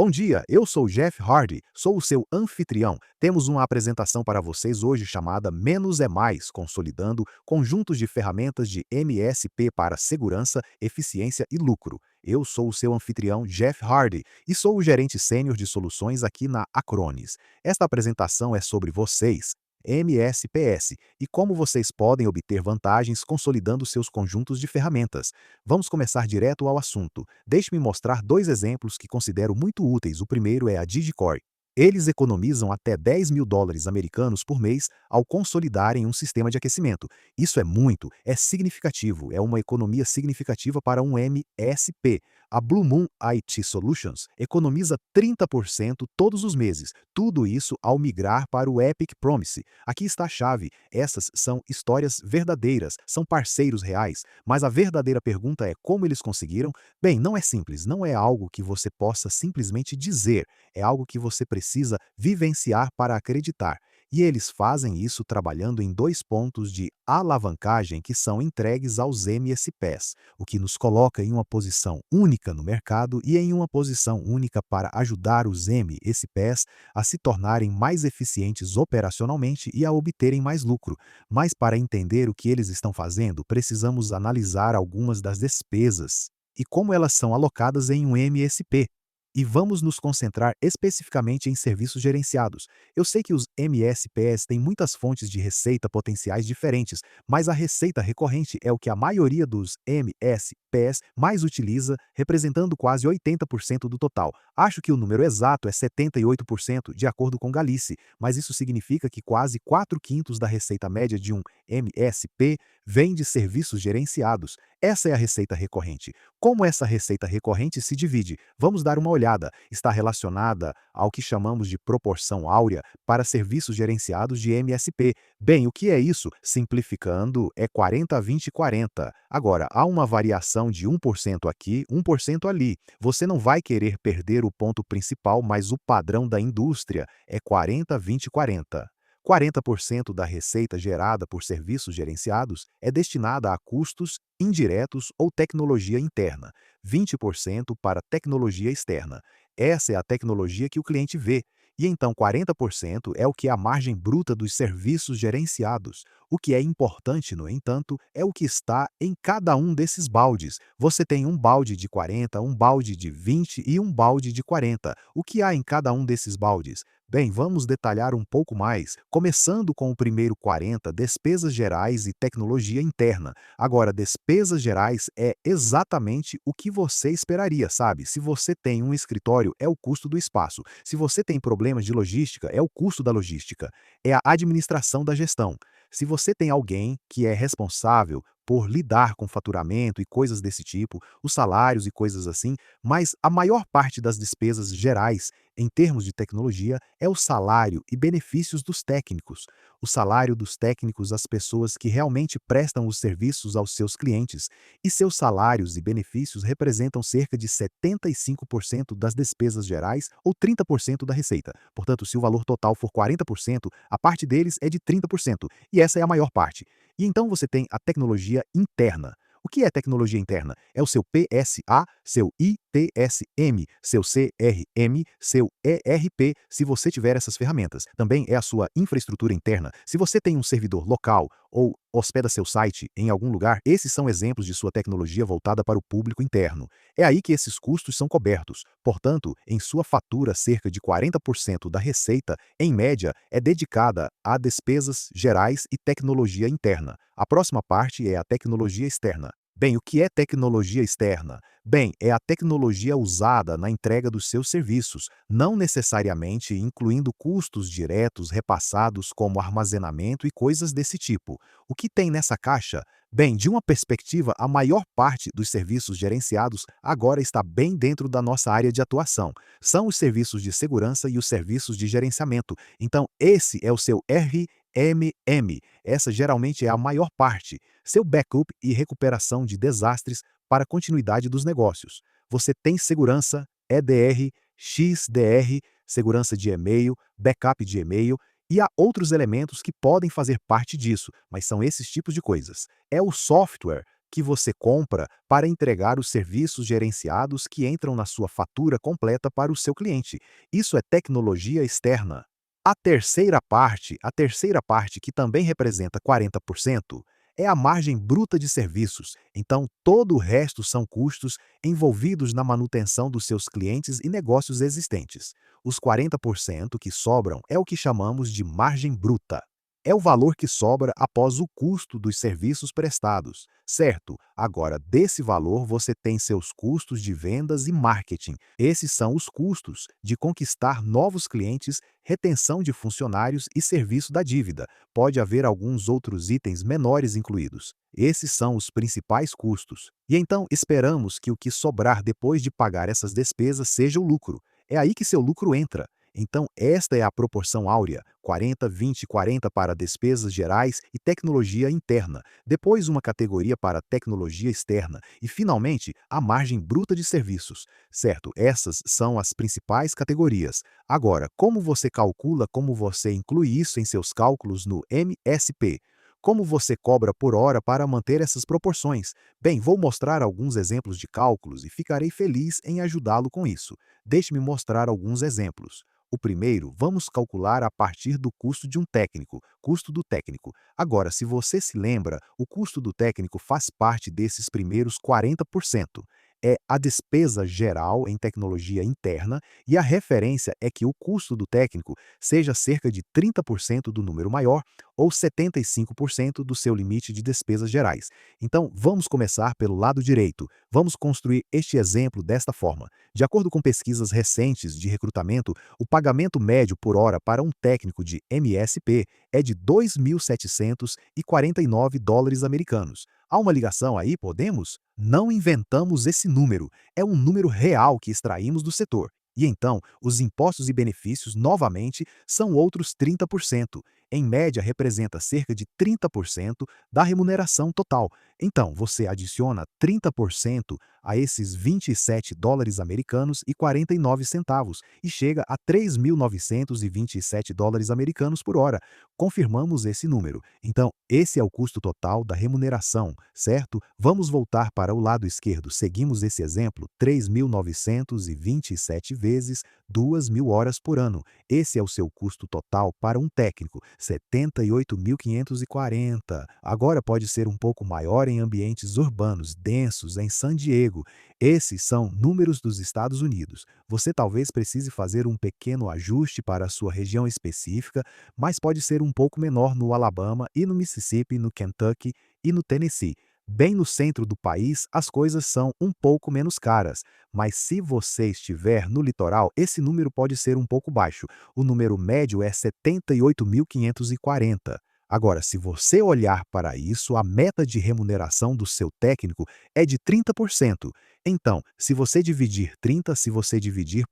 Bom dia, eu sou Jeff Hardy, sou o seu anfitrião. Temos uma apresentação para vocês hoje chamada Menos é Mais, consolidando conjuntos de ferramentas de MSP para segurança, eficiência e lucro. Eu sou o seu anfitrião Jeff Hardy e sou o gerente sênior de soluções aqui na Acronis. Esta apresentação é sobre vocês, MSPS, e como vocês podem obter vantagens consolidando seus conjuntos de ferramentas. Vamos começar direto ao assunto. Deixe-me mostrar dois exemplos que considero muito úteis. O primeiro é a Digicore. Eles economizam até US$ 10.000 americanos por mês ao consolidarem um sistema de aquecimento. Isso é muito, é significativo, é uma economia significativa para um MSP. A Blue Moon IT Solutions economiza 30% todos os meses, tudo isso ao migrar para o Epic Promise. Aqui está a chave, essas são histórias verdadeiras, são parceiros reais, mas a verdadeira pergunta é como eles conseguiram. Bem, não é simples, não é algo que você possa simplesmente dizer, é algo que você precisa vivenciar para acreditar. E eles fazem isso trabalhando em dois pontos de alavancagem que são entregues aos MSPs, o que nos coloca em uma posição única no mercado e em uma posição única para ajudar os MSPs a se tornarem mais eficientes operacionalmente e a obterem mais lucro. Mas para entender o que eles estão fazendo, precisamos analisar algumas das despesas e como elas são alocadas em um MSP. E vamos nos concentrar especificamente em serviços gerenciados. Eu sei que os MSPs têm muitas fontes de receita potenciais diferentes, mas a receita recorrente é o que a maioria dos MSPs mais utiliza, representando quase 80% do total. Acho que o número exato é 78%, de acordo com Galice, mas isso significa que quase 4/5 da receita média de um MSP vem de serviços gerenciados. Essa é a receita recorrente. Como essa receita recorrente se divide? Vamos dar uma olhada. Está relacionada ao que chamamos de proporção áurea para serviços gerenciados de MSP. Bem, o que é isso? Simplificando, é 40-20-40. Agora, há uma variação de 1% aqui, 1% ali. Você não vai querer perder o ponto principal, mas o padrão da indústria é 40-20-40. 40% da receita gerada por serviços gerenciados é destinada a custos indiretos ou tecnologia interna, 20% para tecnologia externa. Essa é a tecnologia que o cliente vê. E então 40% é o que é a margem bruta dos serviços gerenciados. O que é importante, no entanto, é o que está em cada um desses baldes. Você tem um balde de 40, um balde de 20 e um balde de 40. O que há em cada um desses baldes? Bem, vamos detalhar um pouco mais, começando com o primeiro 40, despesas gerais e tecnologia interna. Agora, despesas gerais é exatamente o que você esperaria, sabe? Se você tem um escritório, é o custo do espaço. Se você tem problemas de logística, é o custo da logística. É a administração da gestão. Se você tem alguém que é responsável por lidar com faturamento e coisas desse tipo, os salários e coisas assim, mas a maior parte das despesas gerais, em termos de tecnologia, é o salário e benefícios dos técnicos. O salário dos técnicos, as pessoas que realmente prestam os serviços aos seus clientes, e seus salários e benefícios representam cerca de 75% das despesas gerais ou 30% da receita. Portanto, se o valor total for 40%, a parte deles é de 30%, e essa é a maior parte. E então você tem a tecnologia interna. O que é tecnologia interna? É o seu PSA, seu ITSM, seu CRM, seu ERP, se você tiver essas ferramentas. Também é a sua infraestrutura interna. Se você tem um servidor local ou hospeda seu site em algum lugar, esses são exemplos de sua tecnologia voltada para o público interno. É aí que esses custos são cobertos. Portanto, em sua fatura, cerca de 40% da receita, em média, é dedicada a despesas gerais e tecnologia interna. A próxima parte é a tecnologia externa. Bem, o que é tecnologia externa? Bem, é a tecnologia usada na entrega dos seus serviços, não necessariamente incluindo custos diretos repassados como armazenamento e coisas desse tipo. O que tem nessa caixa? Bem, de uma perspectiva, a maior parte dos serviços gerenciados agora está bem dentro da nossa área de atuação. São os serviços de segurança e os serviços de gerenciamento. Então, esse é o seu RMM. Essa geralmente é a maior parte. Seu backup e recuperação de desastres para a continuidade dos negócios. Você tem segurança, EDR, XDR, segurança de e-mail, backup de e-mail, e há outros elementos que podem fazer parte disso, mas são esses tipos de coisas. É o software que você compra para entregar os serviços gerenciados que entram na sua fatura completa para o seu cliente. Isso é tecnologia externa. A terceira parte, que também representa 40%, é a margem bruta de serviços. Então, todo o resto são custos envolvidos na manutenção dos seus clientes e negócios existentes. Os 40% que sobram é o que chamamos de margem bruta. É o valor que sobra após o custo dos serviços prestados, certo? Agora, desse valor, você tem seus custos de vendas e marketing. Esses são os custos de conquistar novos clientes, retenção de funcionários e serviço da dívida. Pode haver alguns outros itens menores incluídos. Esses são os principais custos. E então esperamos que o que sobrar depois de pagar essas despesas seja o lucro. É aí que seu lucro entra. Então, esta é a proporção áurea: 40, 20, 40 para despesas gerais e tecnologia interna, depois uma categoria para tecnologia externa e, finalmente, a margem bruta de serviços. Certo, essas são as principais categorias. Agora, como você inclui isso em seus cálculos no MSP? Como você cobra por hora para manter essas proporções? Bem, vou mostrar alguns exemplos de cálculos e ficarei feliz em ajudá-lo com isso. Deixe-me mostrar alguns exemplos. O primeiro, vamos calcular a partir do custo de um técnico, custo do técnico. Agora, se você se lembra, o custo do técnico faz parte desses primeiros 40%. É a despesa geral em tecnologia interna e a referência é que o custo do técnico seja cerca de 30% do número maior ou 75% do seu limite de despesas gerais. Então, vamos começar pelo lado direito. Vamos construir este exemplo desta forma. De acordo com pesquisas recentes de recrutamento, o pagamento médio por hora para um técnico de MSP é de 2.749 dólares americanos. Há uma ligação aí, podemos? Não inventamos esse número, é um número real que extraímos do setor. E então, os impostos e benefícios, novamente, são outros 30%. Em média, representa cerca de 30% da remuneração total. Então, você adiciona 30% a esses 27 dólares americanos e 49 centavos e chega a 3.927 dólares americanos por hora. Confirmamos esse número. Então, esse é o custo total da remuneração, certo? Vamos voltar para o lado esquerdo. Seguimos esse exemplo: 3.927 vezes 2.000 horas por ano. Esse é o seu custo total para um técnico, 78.540. Agora pode ser um pouco maior em ambientes urbanos, densos, em San Diego. Esses são números dos Estados Unidos. Você talvez precise fazer um pequeno ajuste para a sua região específica, mas pode ser um pouco menor no Alabama e no Mississippi, no Kentucky e no Tennessee. Bem no centro do país, as coisas são um pouco menos caras, mas se você estiver no litoral, esse número pode ser um pouco baixo. O número médio é 78.540. Agora, se você olhar para isso, a meta de remuneração do seu técnico é de 30%. Então, se você dividir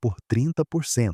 por 30%,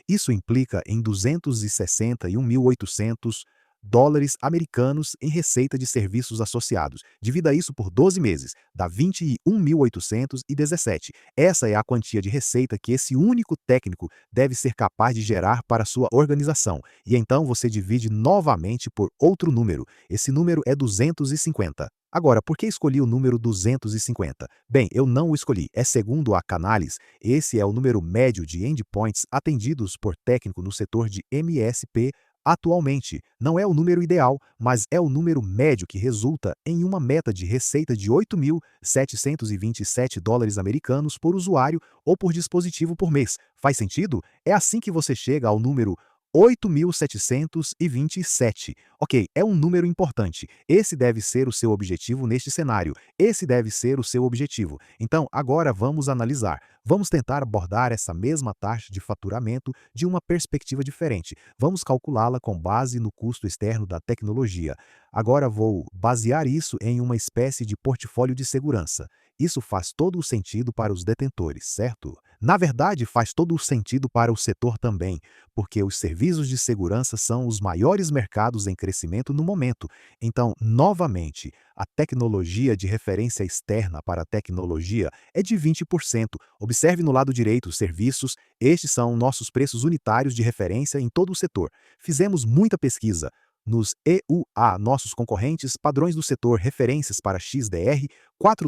isso implica em 261.800 dólares americanos em receita de serviços associados. Divida isso por 12 meses, dá 21.817. Essa é a quantia de receita que esse único técnico deve ser capaz de gerar para sua organização. E então você divide novamente por outro número. Esse número é 250. Agora, por que escolhi o número 250? Bem, eu não o escolhi. É segundo a Canalys, esse é o número médio de endpoints atendidos por técnico no setor de MSP atualmente. Não é o número ideal, mas é o número médio que resulta em uma meta de receita de 8.727 dólares americanos por usuário ou por dispositivo por mês. Faz sentido? É assim que você chega ao número 8.727. Ok, é um número importante. Esse deve ser o seu objetivo neste cenário. Esse deve ser o seu objetivo. Então, agora vamos analisar. Vamos tentar abordar essa mesma taxa de faturamento de uma perspectiva diferente. Vamos calculá-la com base no custo externo da tecnologia. Agora vou basear isso em uma espécie de portfólio de segurança. Isso faz todo o sentido para os detentores, certo? Na verdade, faz todo o sentido para o setor também, porque os serviços de segurança são os maiores mercados em crescimento no momento. Então, novamente, a tecnologia de referência externa para a tecnologia é de 20%. Observe no lado direito os serviços, estes são nossos preços unitários de referência em todo o setor. Fizemos muita pesquisa. Nos EUA, nossos concorrentes, padrões do setor referências para XDR, US$ 4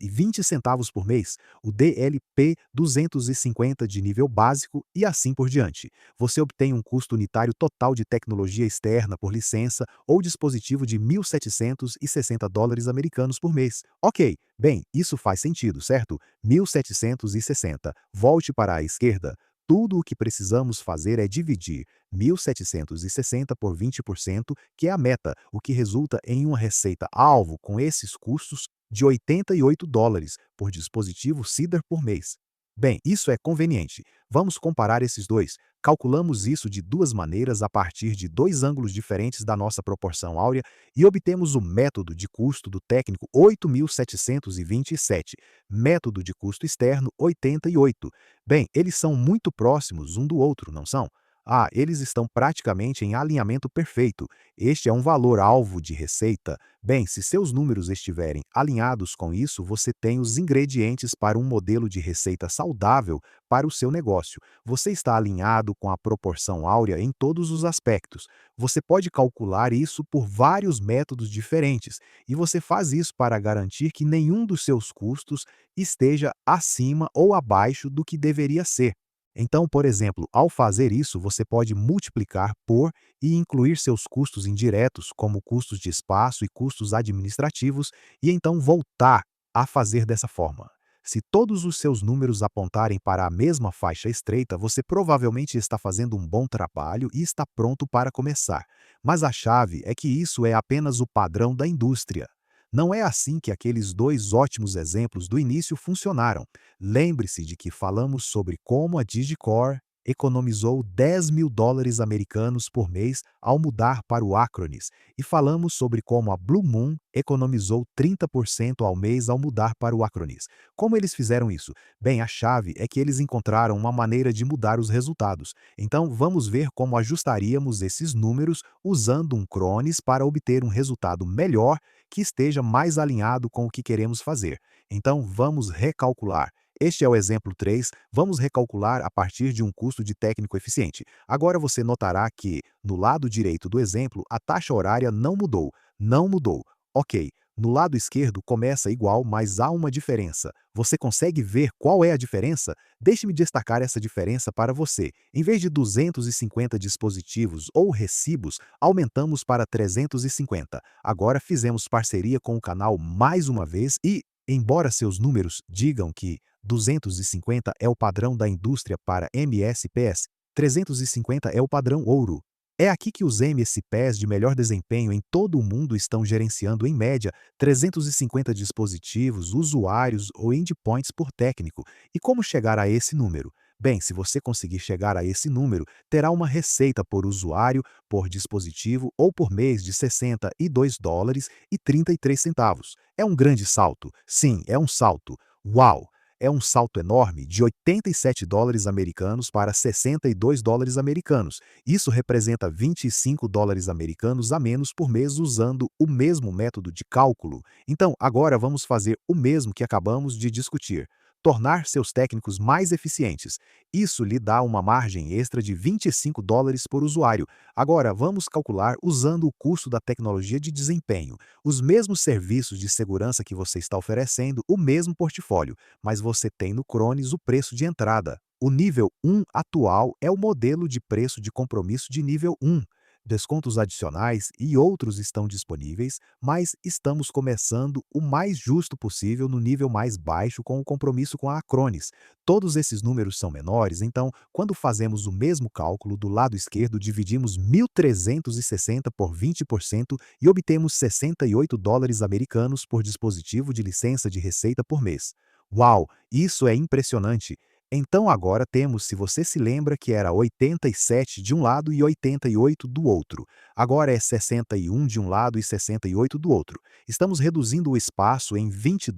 e 20 centavos por mês, o DLP 250 de nível básico e assim por diante. Você obtém um custo unitário total de tecnologia externa por licença ou dispositivo de US$ 1.760 por mês. Ok, bem, isso faz sentido, certo? 1.760. Volte para a esquerda. Tudo o que precisamos fazer é dividir 1.760 por 20%, que é a meta, o que resulta em uma receita-alvo com esses custos de US$ 88 por dispositivo CIDR por mês. Bem, isso é conveniente. Vamos comparar esses dois. Calculamos isso de duas maneiras a partir de dois ângulos diferentes da nossa proporção áurea e obtemos o método de custo do técnico 8.727, método de custo externo 88. Bem, eles são muito próximos um do outro, não são? Ah, eles estão praticamente em alinhamento perfeito. Este é um valor-alvo de receita. Bem, se seus números estiverem alinhados com isso, você tem os ingredientes para um modelo de receita saudável para o seu negócio. Você está alinhado com a proporção áurea em todos os aspectos. Você pode calcular isso por vários métodos diferentes, e você faz isso para garantir que nenhum dos seus custos esteja acima ou abaixo do que deveria ser. Então, por exemplo, ao fazer isso, você pode multiplicar por e incluir seus custos indiretos, como custos de espaço e custos administrativos, e então voltar a fazer dessa forma. Se todos os seus números apontarem para a mesma faixa estreita, você provavelmente está fazendo um bom trabalho e está pronto para começar. Mas a chave é que isso é apenas o padrão da indústria. Não é assim que aqueles dois ótimos exemplos do início funcionaram. Lembre-se de que falamos sobre como a Digicore economizou US$ 10.000 por mês ao mudar para o Acronis, e falamos sobre como a Blue Moon economizou 30% ao mês ao mudar para o Acronis. Como eles fizeram isso? Bem, a chave é que eles encontraram uma maneira de mudar os resultados. Então, vamos ver como ajustaríamos esses números usando um Cronis para obter um resultado melhor que esteja mais alinhado com o que queremos fazer. Então, vamos recalcular. Este é o exemplo 3. Vamos recalcular a partir de um custo de técnico eficiente. Agora você notará que, no lado direito do exemplo, a taxa horária não mudou. Não mudou. Ok. No lado esquerdo começa igual, mas há uma diferença. Você consegue ver qual é a diferença? Deixe-me destacar essa diferença para você. Em vez de 250 dispositivos ou recibos, aumentamos para 350. Agora fizemos parceria com o canal mais uma vez e, embora seus números digam que 250 é o padrão da indústria para MSPs, 350 é o padrão ouro. É aqui que os MSPs de melhor desempenho em todo o mundo estão gerenciando, em média, 350 dispositivos, usuários ou endpoints por técnico. E como chegar a esse número? Bem, se você conseguir chegar a esse número, terá uma receita por usuário, por dispositivo ou por mês de US$ 62 e 33 centavos. É um grande salto. Sim, é um salto. Uau! É um salto enorme de US$ 87 para US$ 62. Isso representa US$ 25 a menos por mês usando o mesmo método de cálculo. Então, agora vamos fazer o mesmo que acabamos de discutir. Tornar seus técnicos mais eficientes. Isso lhe dá uma margem extra de US$ 25 por usuário. Agora, vamos calcular usando o custo da tecnologia de desempenho. Os mesmos serviços de segurança que você está oferecendo, o mesmo portfólio, mas você tem no Cronis o preço de entrada. O nível 1 atual é o modelo de preço de compromisso de nível 1. Descontos adicionais e outros estão disponíveis, mas estamos começando o mais justo possível no nível mais baixo com o compromisso com a Acronis. Todos esses números são menores, então, quando fazemos o mesmo cálculo do lado esquerdo, dividimos 1.360 por 20% e obtemos US$ 68 por dispositivo de licença de receita por mês. Uau, isso é impressionante! Então agora temos, se você se lembra, que era 87 de um lado e 88 do outro. Agora é 61 de um lado e 68 do outro. Estamos reduzindo o espaço em US$ 20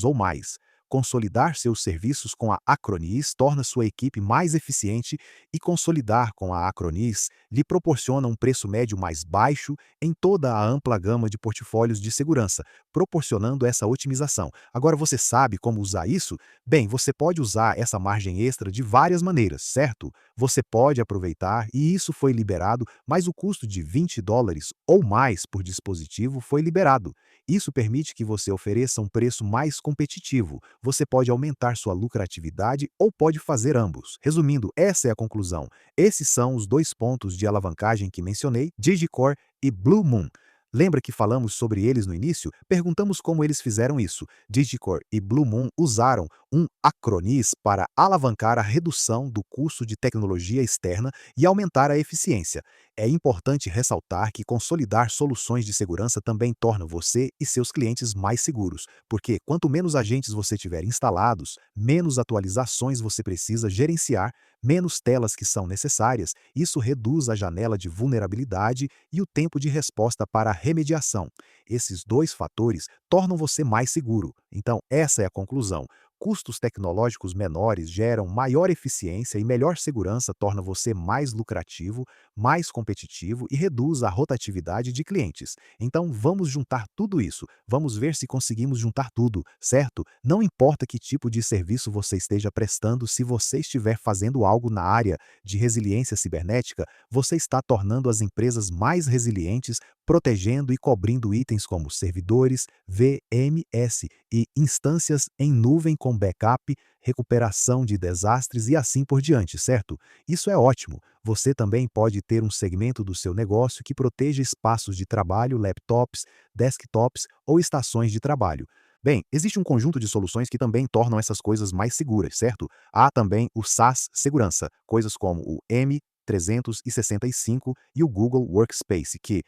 ou mais. Consolidar seus serviços com a Acronis torna sua equipe mais eficiente e consolidar com a Acronis lhe proporciona um preço médio mais baixo em toda a ampla gama de portfólios de segurança, proporcionando essa otimização. Agora você sabe como usar isso? Bem, você pode usar essa margem extra de várias maneiras, certo? Você pode aproveitar, e isso foi liberado, mas o custo de $20 ou mais por dispositivo foi liberado. Isso permite que você ofereça um preço mais competitivo. Você pode aumentar sua lucratividade ou pode fazer ambos. Resumindo, essa é a conclusão. Esses são os dois pontos de alavancagem que mencionei, Digicore e Blue Moon. Lembra que falamos sobre eles no início? Perguntamos como eles fizeram isso. Digicore e Blue Moon usaram um Acronis para alavancar a redução do custo de tecnologia externa e aumentar a eficiência. É importante ressaltar que consolidar soluções de segurança também torna você e seus clientes mais seguros, porque quanto menos agentes você tiver instalados, menos atualizações você precisa gerenciar, menos telas que são necessárias, isso reduz a janela de vulnerabilidade e o tempo de resposta para a remediação. Esses dois fatores tornam você mais seguro. Então, essa é a conclusão. Custos tecnológicos menores geram maior eficiência e melhor segurança torna você mais lucrativo, mais competitivo e reduz a rotatividade de clientes. Então, vamos juntar tudo isso. Vamos ver se conseguimos juntar tudo, certo? Não importa que tipo de serviço você esteja prestando, se você estiver fazendo algo na área de resiliência cibernética, você está tornando as empresas mais resilientes, protegendo e cobrindo itens como servidores, VMS e instâncias em nuvem com backup, recuperação de desastres e assim por diante, certo? Isso é ótimo. Você também pode ter um segmento do seu negócio que proteja espaços de trabalho, laptops, desktops ou estações de trabalho. Bem, existe um conjunto de soluções que também tornam essas coisas mais seguras, certo? Há também o SaaS Segurança, coisas como o M365 e o Google Workspace, que,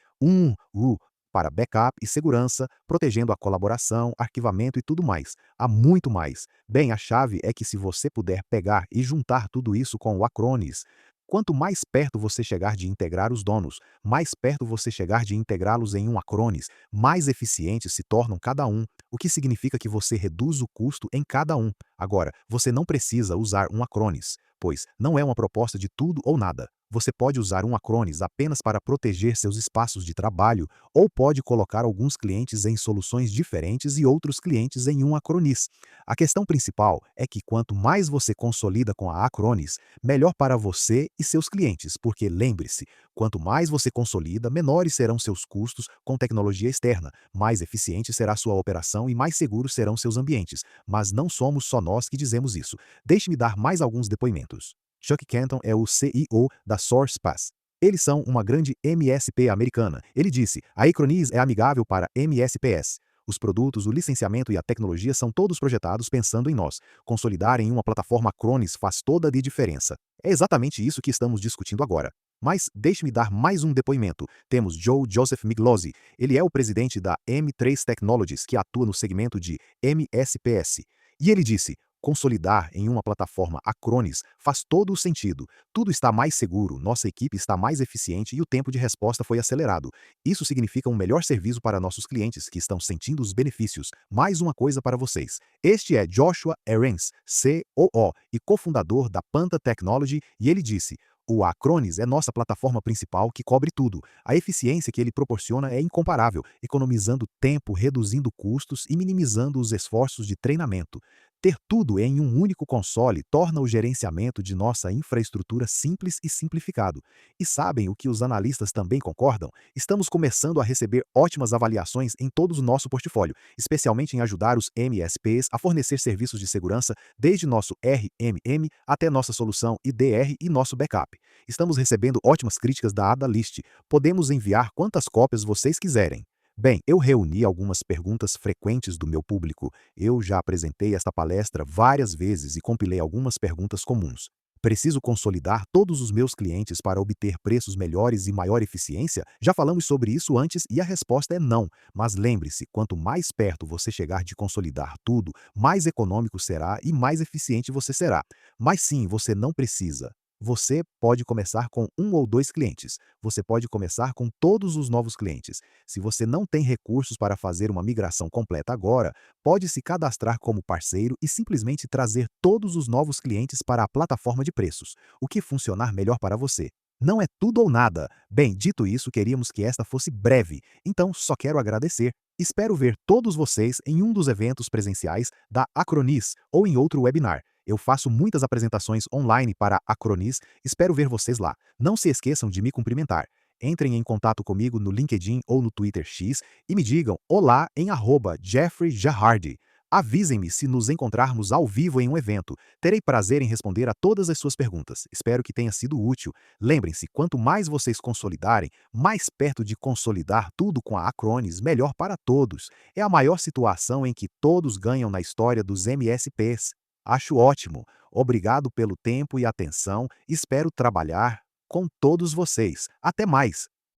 para backup e segurança, protegendo a colaboração, arquivamento e tudo mais. Há muito mais. Bem, a chave é que se você puder pegar e juntar tudo isso com o Acronis, quanto mais perto você chegar de integrar os donos, mais perto você chegar de integrá-los em um Acronis, mais eficientes se tornam cada um, o que significa que você reduz o custo em cada um. Agora, você não precisa usar um Acronis, pois não é uma proposta de tudo ou nada. Você pode usar um Acronis apenas para proteger seus espaços de trabalho ou pode colocar alguns clientes em soluções diferentes e outros clientes em um Acronis. A questão principal é que quanto mais você consolida com a Acronis, melhor para você e seus clientes, porque lembre-se, quanto mais você consolida, menores serão seus custos com tecnologia externa, mais eficiente será sua operação e mais seguros serão seus ambientes. Mas não somos só nós que dizemos isso. Deixe-me dar mais alguns depoimentos. Chuck Kenton é o CEO da SourcePass. Eles são uma grande MSP americana. Ele disse: a Acronis é amigável para MSPs. Os produtos, o licenciamento e a tecnologia são todos projetados pensando em nós. Consolidar em uma plataforma Acronis faz toda a diferença. É exatamente isso que estamos discutindo agora. Mas deixe-me dar mais um depoimento. Temos Joe Joseph Miglozzi. Ele é o presidente da M3 Technologies, que atua no segmento de MSPs. E ele disse: consolidar em uma plataforma Acronis faz todo o sentido. Tudo está mais seguro, nossa equipe está mais eficiente e o tempo de resposta foi acelerado. Isso significa um melhor serviço para nossos clientes que estão sentindo os benefícios. Mais uma coisa para vocês. Este é Joshua Ahrens, COO e cofundador da Panta Technology, e ele disse: o Acronis é nossa plataforma principal que cobre tudo. A eficiência que ele proporciona é incomparável, economizando tempo, reduzindo custos e minimizando os esforços de treinamento. Ter tudo em um único console torna o gerenciamento de nossa infraestrutura simples e simplificado. E sabem o que os analistas também concordam? Estamos começando a receber ótimas avaliações em todo o nosso portfólio, especialmente em ajudar os MSPs a fornecer serviços de segurança, desde nosso RMM até nossa solução IDR e nosso backup. Estamos recebendo ótimas críticas da Adalist. Podemos enviar quantas cópias vocês quiserem. Bem, eu reuni algumas perguntas frequentes do meu público. Eu já apresentei esta palestra várias vezes e compilei algumas perguntas comuns. Preciso consolidar todos os meus clientes para obter preços melhores e maior eficiência? Já falamos sobre isso antes e a resposta é não. Mas lembre-se, quanto mais perto você chegar de consolidar tudo, mais econômico será e mais eficiente você será. Mas sim, você não precisa. Você pode começar com um ou dois clientes. Você pode começar com todos os novos clientes. Se você não tem recursos para fazer uma migração completa agora, pode se cadastrar como parceiro e simplesmente trazer todos os novos clientes para a plataforma de preços, o que funcionar melhor para você. Não é tudo ou nada. Bem, dito isso, queríamos que esta fosse breve, então só quero agradecer. Espero ver todos vocês em um dos eventos presenciais da Acronis ou em outro webinar. Eu faço muitas apresentações online para a Acronis, espero ver vocês lá. Não se esqueçam de me cumprimentar. Entrem em contato comigo no LinkedIn ou no Twitter X e me digam olá em @JeffreyJahardy. Avisem-me se nos encontrarmos ao vivo em um evento. Terei prazer em responder a todas as suas perguntas. Espero que tenha sido útil. Lembrem-se, quanto mais vocês consolidarem, mais perto de consolidar tudo com a Acronis, melhor para todos. É a maior situação em que todos ganham na história dos MSPs. Acho ótimo. Obrigado pelo tempo e atenção. Espero trabalhar com todos vocês. Até mais!